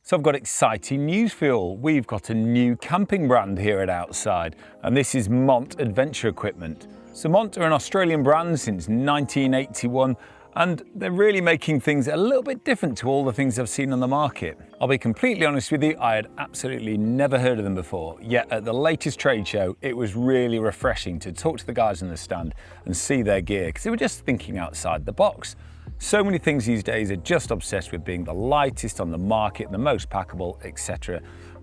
So I've got exciting news for you all. We've got a new camping brand here at Outside, and this is Mont Adventure Equipment. So Mont are an Australian brand since 1981, and they're really making things a little bit different to all the things I've seen on the market. I'll be completely honest with you, I had absolutely never heard of them before, yet at the latest trade show, it was really refreshing to talk to the guys on the stand and see their gear, because they were just thinking outside the box. So many things these days are just obsessed with being the lightest on the market, the most packable, etc.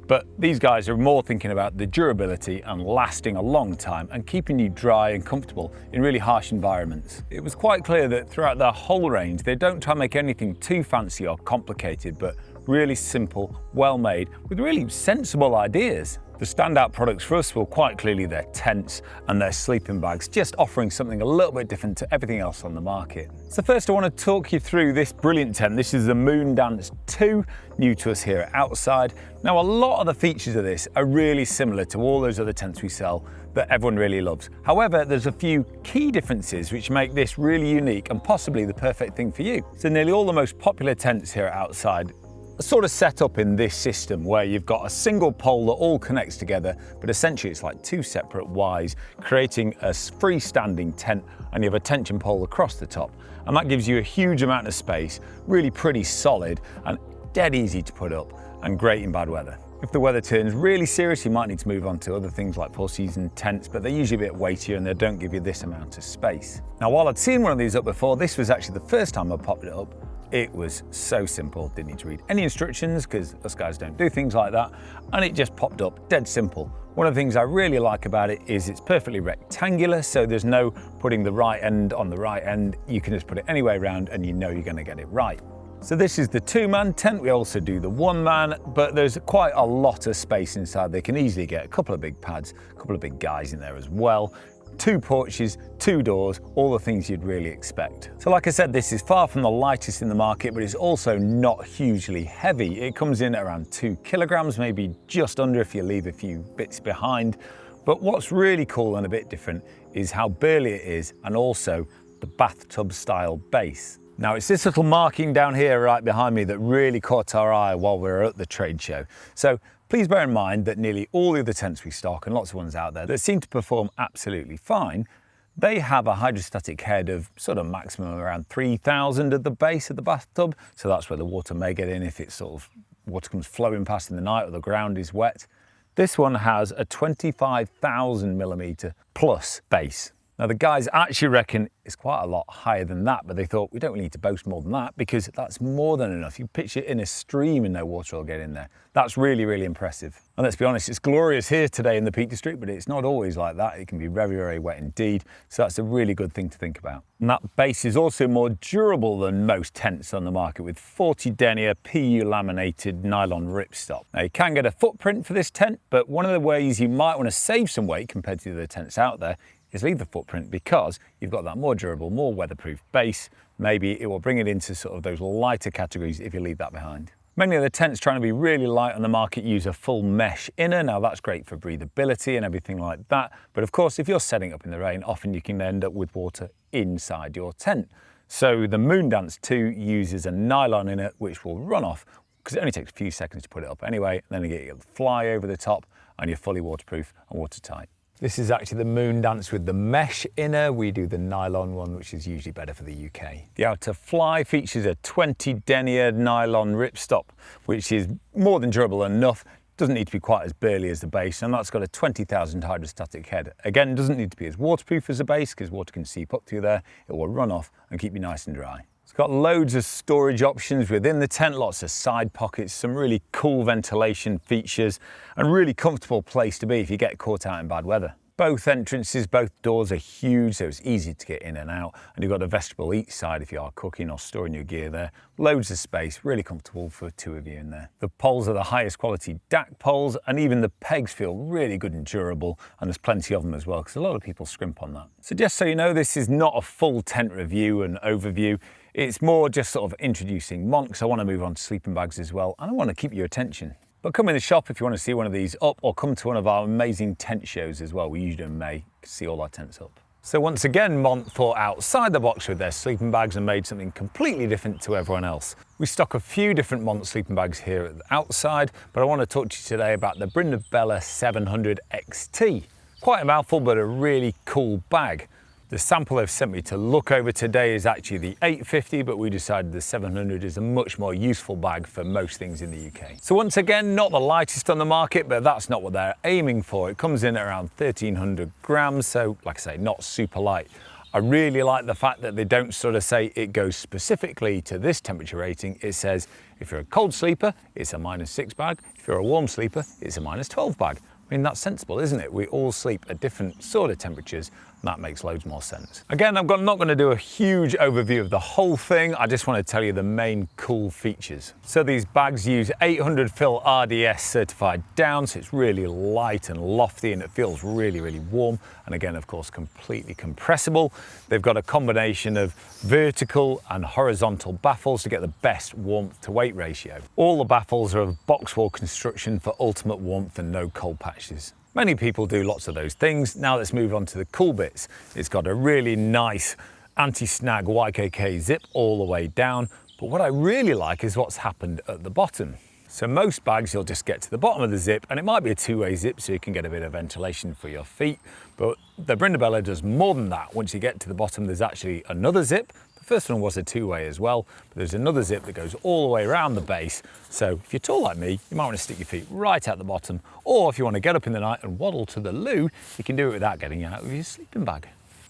But these guys are more thinking about the durability and lasting a long time and keeping you dry and comfortable in really harsh environments. It was quite clear that throughout their whole range, they don't try and make anything too fancy or complicated, but really simple, well made, with really sensible ideas. The standout products for us were quite clearly their tents and their sleeping bags, just offering something a little bit different to everything else on the market. So first I want to talk you through this brilliant tent. This is the Moondance 2, new to us here at Outside. Now a lot of the features of this are really similar to all those other tents we sell that everyone really loves. However, there's a few key differences which make this really unique and possibly the perfect thing for you. So nearly all the most popular tents here at Outside are sort of set up in this system where you've got a single pole that all connects together, but essentially it's like two separate Ys, creating a freestanding tent, and you have a tension pole across the top. And that gives you a huge amount of space, really pretty solid and dead easy to put up and great in bad weather. If the weather turns really serious, you might need to move on to other things like full season tents, but they're usually a bit weightier and they don't give you this amount of space. Now, while I'd seen one of these up before, this was actually the first time I popped it up. It was so simple, didn't need to read any instructions because us guys don't do things like that, and it just popped up dead simple. One of the things I really like about it is it's perfectly rectangular, so there's no putting the right end on the right end. You can just put it any way around and you know you're going to get it right. So this is the 2-man tent. We also do the 1-man, but there's quite a lot of space inside. They can easily get a couple of big pads, a couple of big guys in there as well. 2 porches, 2 doors, all the things you'd really expect. So like I said, this is far from the lightest in the market, but it's also not hugely heavy. It comes in at around 2 kilograms, maybe just under if you leave a few bits behind. But what's really cool and a bit different is how burly it is, and also the bathtub style base. Now it's this little marking down here right behind me that really caught our eye while we were at the trade show. So please bear in mind that nearly all the other tents we stock, and lots of ones out there that seem to perform absolutely fine, they have a hydrostatic head of sort of maximum around 3,000 at the base of the bathtub. So that's where the water may get in if it's sort of water comes flowing past in the night or the ground is wet. This one has a 25,000 millimeter plus base. Now the guys actually reckon it's quite a lot higher than that, but they thought we don't really need to boast more than that because that's more than enough. You pitch it in a stream and no water will get in there. That's really, really impressive. And let's be honest, it's glorious here today in the Peak District, but it's not always like that. It can be very, very wet indeed. So that's a really good thing to think about. And that base is also more durable than most tents on the market with 40 denier PU laminated nylon ripstop. Now you can get a footprint for this tent, but one of the ways you might want to save some weight compared to the other tents out there is leave the footprint, because you've got that more durable, more weatherproof base. Maybe it will bring it into sort of those lighter categories if you leave that behind. Many of the tents trying to be really light on the market use a full mesh inner. Now that's great for breathability and everything like that. But of course, if you're setting up in the rain, often you can end up with water inside your tent. So the Moondance 2 uses a nylon inner which will run off, because it only takes a few seconds to put it up anyway. And then you get your fly over the top and you're fully waterproof and watertight. This is actually the Moondance with the mesh inner. We do the nylon one, which is usually better for the UK. The outer fly features a 20 denier nylon ripstop, which is more than durable enough. Doesn't need to be quite as burly as the base, and that's got a 20,000 hydrostatic head. Again, doesn't need to be as waterproof as the base because water can seep up through there. It will run off and keep you nice and dry. It's got loads of storage options within the tent, lots of side pockets, some really cool ventilation features, and really comfortable place to be if you get caught out in bad weather. Both entrances, both doors are huge, so it's easy to get in and out. And you've got a vestibule each side if you are cooking or storing your gear there. Loads of space, really comfortable for 2 of you in there. The poles are the highest quality DAC poles, and even the pegs feel really good and durable, and there's plenty of them as well, because a lot of people scrimp on that. So just so you know, this is not a full tent review and overview. It's more just sort of introducing Mont, because I want to move on to sleeping bags as well, and I want to keep your attention. But come in the shop if you want to see one of these up, or come to one of our amazing tent shows as well. We usually do in May to see all our tents up. So once again, Mont thought outside the box with their sleeping bags and made something completely different to everyone else. We stock a few different Mont sleeping bags here at the Outside, but I want to talk to you today about the Brindabella 700 XT. Quite a mouthful, but a really cool bag. The sample they've sent me to look over today is actually the 850, but we decided the 700 is a much more useful bag for most things in the UK. So once again, not the lightest on the market, but that's not what they're aiming for. It comes in at around 1300 grams, so like I say, not super light. I really like the fact that they don't sort of say it goes specifically to this temperature rating. It says if you're a cold sleeper, it's a -6 bag. If you're a warm sleeper, it's a -12 bag. I mean, that's sensible, isn't it? We all sleep at different sort of temperatures, and that makes loads more sense. Again, I'm not going to do a huge overview of the whole thing. I just want to tell you the main cool features. So these bags use 800 fill RDS certified down, so it's really light and lofty, and it feels really, really warm. And again, of course, completely compressible. They've got a combination of vertical and horizontal baffles to get the best warmth to weight ratio. All the baffles are of box wall construction for ultimate warmth and no cold patches. Many people do lots of those things. Now let's move on to the cool bits. It's got a really nice anti-snag YKK zip all the way down, but what I really like is what's happened at the bottom. So most bags you'll just get to the bottom of the zip, and it might be a two-way zip so you can get a bit of ventilation for your feet, but the Brindabella does more than that. Once you get to the bottom, there's actually another zip. The first one was a two-way as well, but there's another zip that goes all the way around the base. So if you're tall like me, you might want to stick your feet right at the bottom, or if you want to get up in the night and waddle to the loo, you can do it without getting out of your sleeping bag.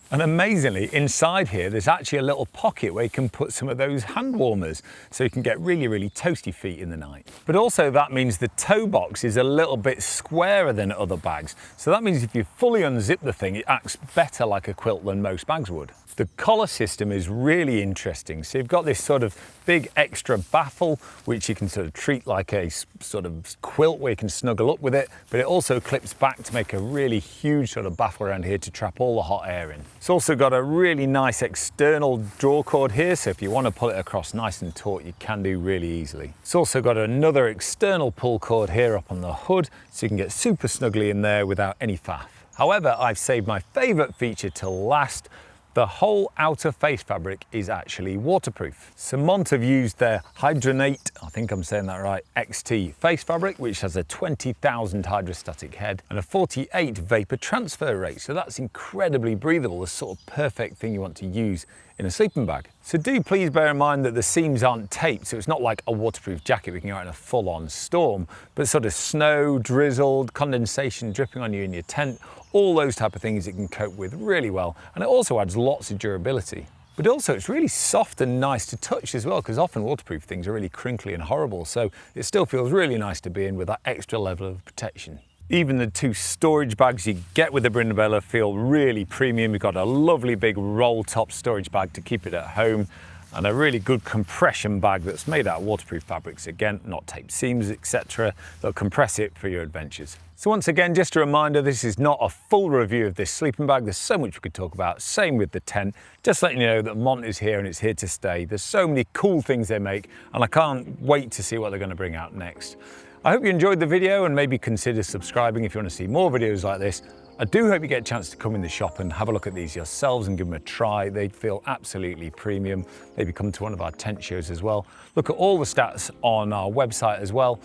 And amazingly, inside here, there's actually a little pocket where you can put some of those hand warmers, so you can get really, really toasty feet in the night. But also that means the toe box is a little bit squarer than other bags. So that means if you fully unzip the thing, it acts better like a quilt than most bags would. The collar system is really interesting. So you've got this sort of big extra baffle, which you can sort of treat like a sort of quilt where you can snuggle up with it, but it also clips back to make a really huge sort of baffle around here to trap all the hot air in. It's also got a really nice external draw cord here, so if you want to pull it across nice and taut, you can do really easily. It's also got another external pull cord here up on the hood, so you can get super snuggly in there without any faff. However, I've saved my favourite feature till last. The whole outer face fabric is actually waterproof. So Mont have used their Hydronaute, I think I'm saying that right, XT face fabric, which has a 20,000 hydrostatic head and a 48 vapor transfer rate. So that's incredibly breathable, the sort of perfect thing you want to use in a sleeping bag. So do please bear in mind that the seams aren't taped, so it's not like a waterproof jacket we can go out in a full-on storm, but sort of snow, drizzled, condensation dripping on you in your tent, all those type of things it can cope with really well, and it also adds lots of durability. But also it's really soft and nice to touch as well, because often waterproof things are really crinkly and horrible, so it still feels really nice to be in with that extra level of protection. Even the two storage bags you get with the Brindabella feel really premium. You've got a lovely big roll top storage bag to keep it at home, and a really good compression bag that's made out of waterproof fabrics, again, not taped seams, etc. They'll compress it for your adventures. So once again, just a reminder, this is not a full review of this sleeping bag. There's so much we could talk about. Same with the tent. Just letting you know that Mont is here and it's here to stay. There's so many cool things they make, and I can't wait to see what they're going to bring out next. I hope you enjoyed the video, and maybe consider subscribing if you want to see more videos like this. I do hope you get a chance to come in the shop and have a look at these yourselves and give them a try. They feel absolutely premium. Maybe come to one of our tent shows as well. Look at all the stats on our website as well,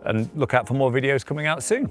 and look out for more videos coming out soon.